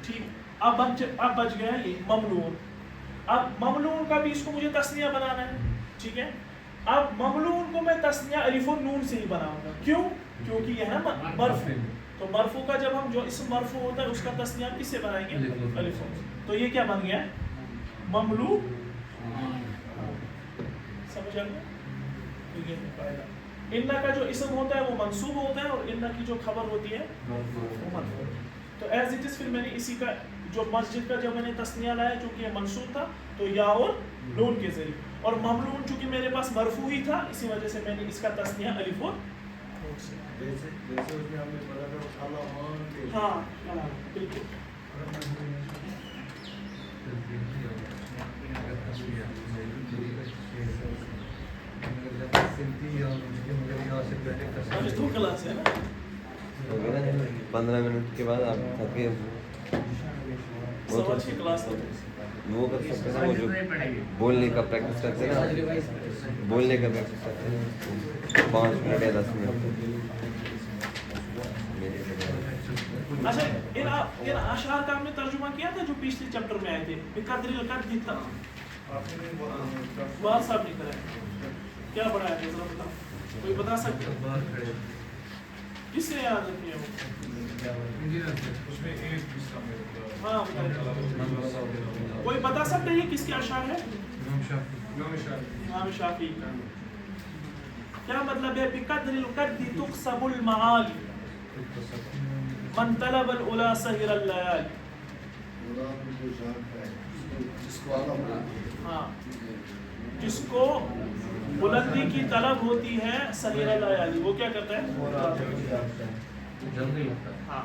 ٹھیک. اب بچ گیا یہ مملوء. اب مملوء کا بھی اس کو مجھے تسنیہ بنانا ہے. ٹھیک ہے. اب مملوء کو میں تسنیہ الف اور نون سے ہی بناؤں گا. کیوں؟ کیونکہ یہ ہے مرفوع. تو مرفوع کا جب ہم جو اسم مرفوع ہوتا ہے اس کا تسنیہ کس سے بنائیں گے؟ الف. تو یہ کیا بن گیا؟ مملوء. سمجھ آئے گا؟ انا کا جو اسم ہوتا ہے وہ منصوب ہوتا ہے اور انا کی جو خبر ہوتی ہے وہ مرفوع. تو ایز اٹ از پھر میں نے اسی کا جو مسجد کا جب میں نے تسنیہ لایا چونکہ یہ منصوب تھا تو یا اور نون کے ذریعے، اور مملوء چونکہ میرے پاس مرفوع ہی تھا اسی وجہ سے میں نے اس کا تسنیہ الف اور نون سے. ہاں بالکل. سنتی آج 2 کلاس ہے نا. ہو گیا نا 15 منٹ کے بعد آپ تھکے 6 کلاس ہے. وہ کر سکتے ہیں نا, وہ جو بولنے کا پریکٹس کرتے ہیں نا, بولنے کا پریکٹس کرتے ہیں 5 منٹ یا 10 منٹ. اچھا ان اشعار کا ہم نے ترجمہ کیا تھا جو پچھلے چیپٹر میں آئے تھے. بقدر القدر بات صاحب نہیں کرا کیا پڑھایا تھا ذرا بتاؤ, کوئی بتا سکتے کس نے یاد رکھی ہے وہ؟ ہاں کوئی بتا سکتے ہیں کس کے اشعار ہے؟ امام شافعی کا. کیا مطلب ہے بقدر القدر تقسم المعالی من طلب العلا سہر الليالي. ہاں جس کو بلندی کی طلب ہوتی ہے سہر الليالي وہ کیا کرتا ہے؟ ہاں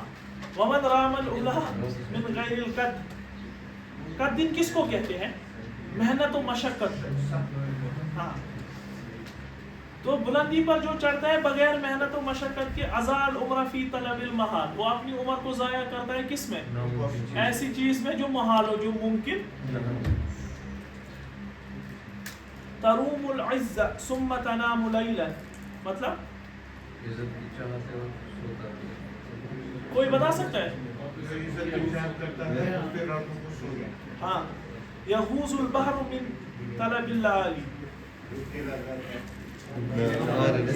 ومن رام العلا من غیر القد. قد کس کو کہتے ہیں؟ محنت و مشقت. ہاں تو بلندی پر جو چڑھتا ہے بغیر محنت و مشقت کے ازال عمر فی طلب المحال, وہ اپنی عمر کو ضائع کرتا ہے کس میں؟ ایسی چیز میں جو محال ہو, جو ممکن. تروم العز ثم تنام لیلا مطلب کوئی بتا سکتا ہے؟ ہاں یغوص البحر من طلب العالی,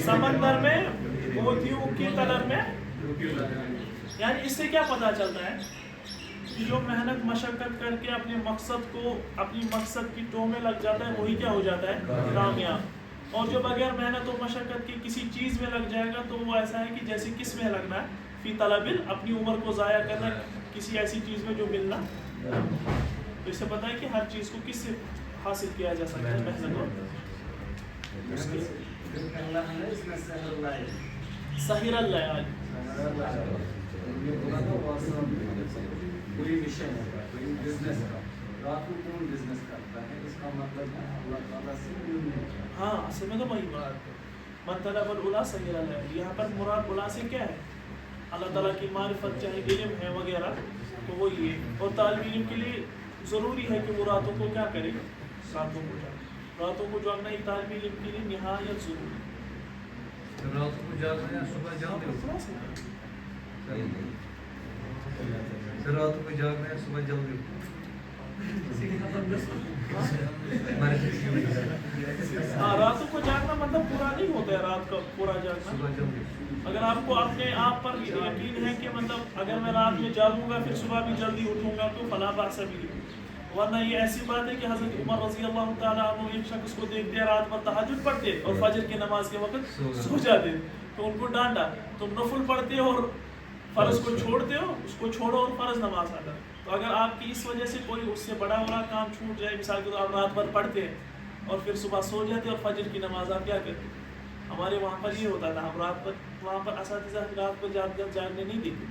سمندر میں موتیوں کی طلب میں. یعنی اس سے کیا پتا چلتا ہے کہ جو محنت مشقت کر کے اپنے مقصد کی ٹو میں لگ جاتا ہے وہی کیا ہو جاتا ہے؟ کامیاب. اور جو بغیر محنت و مشقت کی کسی چیز میں لگ جائے گا تو وہ ایسا ہے کہ جیسے کس میں لگنا ہے؟ فی طلب, اپنی عمر کو ضائع کرنا کسی ایسی چیز میں جو ملنا. تو اس سے پتا ہے کہ ہر چیز کو کس سے حاصل کیا جا سکتا ہے؟ محنت اور سہر الليالي. کوئی مشن ہے, کوئی بزنس ہے, رات کو کون بزنس کرتا ہے, اس کا مطلب ہے اللہ تعالیٰ سے ملنے. ہاں اصل میں تو وہی مراد ہے من طلب العلا سہر الليالي. یہاں پر مراد علا سے کیا ہے؟ اللہ تعالیٰ کی معرفت, چاہے علم ہے وغیرہ, تو وہ یہ. اور طالب علم کے لیے ضروری ہے کہ وہ راتوں کو کیا کرے؟ راتوں کو جاگنا ایک طالب علم کے لیے نہایت ضروری. رات کو جاگنا یا صبح جلدی اٹھنا؟ رات کو جاگنا یا صبح جلدی اٹھنا؟ ہاں راتوں کو جاگنا مطلب پورا نہیں ہوتا ہے رات کا پورا جاگنا. اگر آپ کو اپنے آپ پر یقین ہے کہ مطلب اگر میں رات میں جاگوں گا پھر صبح بھی جلدی اٹھوں گا تو فلا باس بھی. ورنہ یہ ایسی بات ہے کہ حضرت عمر رضی اللہ تعالیٰ عنہ ایک شخص کو دیکھتے رات میں تہجد پڑھتے اور فجر کی نماز کے وقت سو جاتے, تو ان کو ڈانٹا تم نفل پڑھتے ہو اور فرض کو چھوڑتے ہو, اس کو چھوڑو اور فرض نماز ادا. تو اگر آپ کی اس وجہ سے کوئی اس سے بڑا کام چھوٹ جائے, مثال کے طور آپ رات بھر پڑھتے ہیں اور پھر صبح سو جاتے اور فجر کی نماز آپ کیا کرتے؟ ہمارے وہاں پر یہ ہوتا تھا, ہم رات پر وہاں پر اساتذہ رات پر جاگنے نہیں دیتے.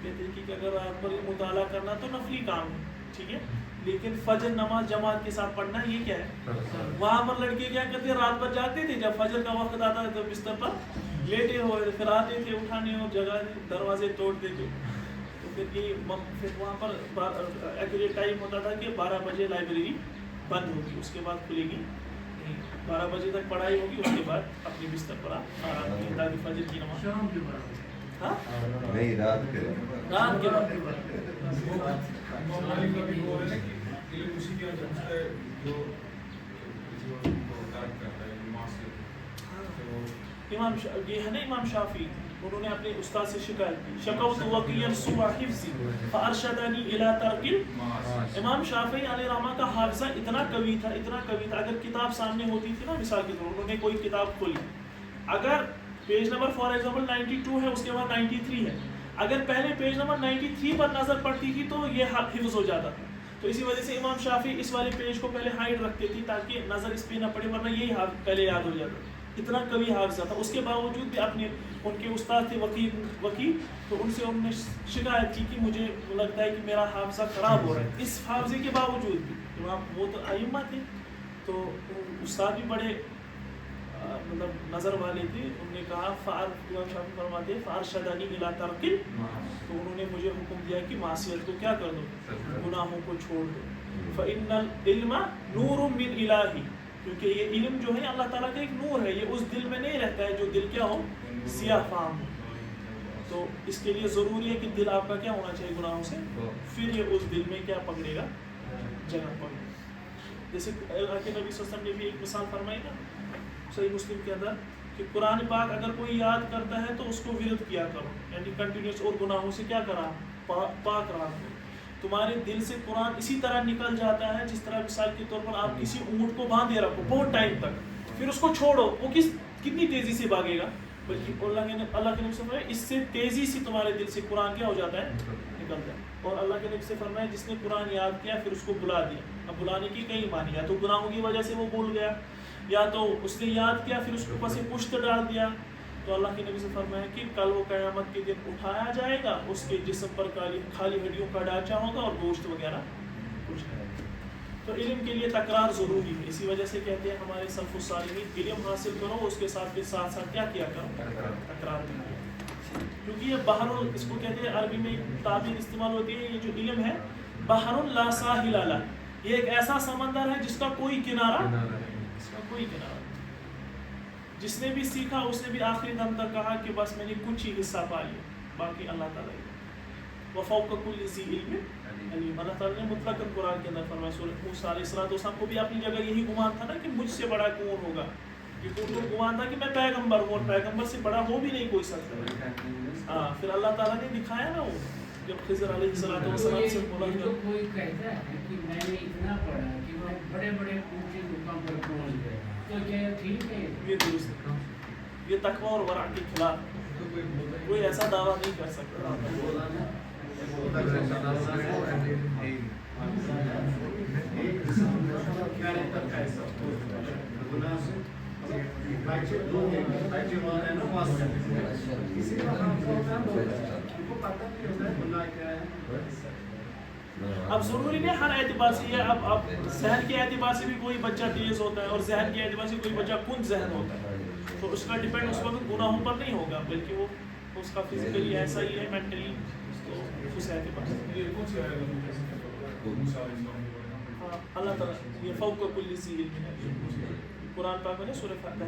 کہتے ہیں کہ اگر رات پر مطالعہ کرنا تو نفلی کام ہے, ٹھیک ہے, لیکن فجر نماز جماعت کے ساتھ پڑھنا یہ کیا ہے؟ وہاں پر لڑکے کیا کرتے ہیں, رات بھر جاگتے تھے, جب فجر کا وقت آتا تو بستر پر لیٹے ہوئے پھر آتے تھے اٹھانے اور جگہ دروازے توڑتے تھے. تو پھر وہاں پر ایکوریٹ ٹائم ہوتا تھا کہ 12 بجے لائبریری بند ہوگی, اس کے بعد کھلے گی 12 بجے تک پڑھائی ہوگی, اس کے بعد اپنی بستر پر آرام کی تاکہ فجر کی نماز. ہاں نہیں رات کے بعد امام یہ ہے نا امام شافعی, انہوں نے اپنے استاد سے شکایت کی, شکوت وقیا سوء حفظی فارشدنی الی ترک. امام شافعی علیہ رحمہ کا حافظہ اتنا قوی تھا, اگر کتاب سامنے ہوتی تھی نا, مثال کے طور انہوں نے کوئی کتاب کھولی, اگر پیج نمبر فار ایگزامپل 92 ہے, اس کے بعد 93 ہے, اگر پہلے پیج نمبر 93 پر نظر پڑتی تھی تو یہ حفظ ہو جاتا تھا. تو اسی وجہ سے امام شافعی اس والے پیج کو پہلے ہائڈ رکھتے تھے تاکہ نظر اس پہ نہ پڑے, ورنہ یہی پہلے یاد ہو جاتا. اتنا قوی حافظہ تھا. اس کے باوجود بھی اپنے ان کے استاد تھے وکیل, تو ان سے انہوں نے شکایت کی کہ مجھے لگتا ہے کہ میرا حافظہ خراب ہو رہا ہے. اس حافظے کے باوجود بھی وہ تو ائمہ تھے, تو استاد بھی بڑے مطلب نظر والے تھے، انہوں نے کہا امام شافعی فرماتے ہیں فارشدنی الی ترک، تو انہوں نے مجھے حکم دیا کہ معصیت کو کیا کر دو، گناہوں کو چھوڑ دو. فإن العلم نور من الہی، کیونکہ یہ علم جو ہے اللہ تعالیٰ کا ایک نور ہے، یہ اس دل میں نہیں رہتا ہے جو دل کیا ہو، سیاہ فام ہو. تو اس کے لیے ضروری ہے کہ دل آپ کا کیا ہونا چاہیے گناہوں سے، پھر یہ اس دل میں کیا پکڑے گا، جگہ پکڑے گا. جیسے اللہ کے نبی صلی اللہ علیہ وسلم نے بھی ایک مثال فرمائی نا صحیح مسلم کے اندر کہ قرآن پاک اگر کوئی یاد کرتا ہے تو اس کو ورد کیا کرو، یعنی کنٹینیوس، اور گناہوں سے کیا کرا، پاک رہا کرو. تمہارے دل سے قرآن اسی طرح نکل جاتا ہے جس طرح مثال کے طور پر آپ کسی اونٹ کو باندھے رکھو بہت ٹائم تک، پھر اس کو چھوڑو، وہ کتنی تیزی سے بھاگے گا، بلکہ اللہ کے نبی سے فرمایا اس سے تیزی سے تمہارے دل سے قرآن کیا ہو جاتا ہے، نکلتا ہے. اور اللہ کے نبی سے فرمایا جس نے قرآن یاد کیا پھر اس کو بلا دیا. اب بلانے کی کئی معنی، یا تو گناہوں کی وجہ سے وہ بھول گیا، یا تو اس نے یاد کیا پھر اس کو پس پشت ڈال دیا. تو اللہ کے نبی سے فرمایا کہ کل وہ قیامت کے دن اٹھایا جائے گا، اس کے جسم پر خالی ہڈیوں کا ڈھانچہ ہوگا اور گوشت وغیرہ کچھ نہیں. تو علم کے لیے تکرار ضروری ہے، اسی وجہ سے کہتے ہیں ہمارے سلف الصالحین علم حاصل کرو، اس کے ساتھ ساتھ کیا کیا کرو، تکرار کرو. کیونکہ یہ بحر، اس کو کہتے ہیں عربی میں تعبیر استعمال ہوتی ہے، یہ جو علم ہے بحر لا ساحل لہ، یہ ایک ایسا سمندر ہے جس کا کوئی کنارہ، جس نے بھی سیکھا اس نے بھی آخری دم تک کہا کہ بس میں نے کچھ ہی حصہ پا لیا، باقی اللہ تعالیٰ. وفوق کل ذی علم علیم، اللہ تعالیٰ نے مطلق قرآن کے اندر فرمایا. سورۃ موسیٰ علیہ السلام کو بھی اپنی جگہ یہی گمان تھا نا کہ مجھ سے بڑا کون ہوگا، کیونکہ ان کو گمان تھا کہ میں پیغمبر ہوں اور پیغمبر سے بڑا ہو بھی نہیں کوئی سکتا. ہاں پھر اللہ تعالیٰ نے دکھایا نا، وہ جب خضر علیہ السلام سے بولا تو کوئی کہتا ہے کہ میں نے اتنا پڑھا کہ میں بڑے بڑے اونچے مقام پر پہنچ گیا، تو کیا ٹھیک ہے؟ یہ درست ہے، یہ تقویٰ اور ورع کے خلاف کوئی ایسا دعویٰ نہیں کر سکتا. اب ضروری نہیں ہر اعتبار سے، یہ اب ذہن کے اعتبار سے بھی کوئی بچہ تیز ہوتا ہے اور ذہن کے اعتبار سے کوئی بچہ کن ذہن ہوتا ہے، تو اس کا ڈیپینڈ اس وقت گناہوں پر نہیں ہوگا، بلکہ وہ اس کا فزیکلی ایسا ہی ہے، مینٹلی تو اس اعتبار سے. ہاں اللہ تعالیٰ یہ فوق کل ذی علم ہے، قرآن پاک میں نے سورہ فاتحہ.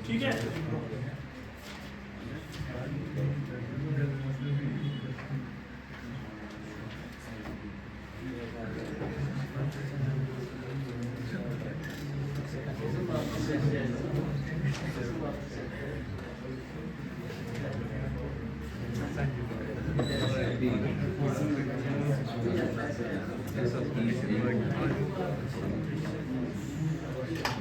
ٹھیک ہے.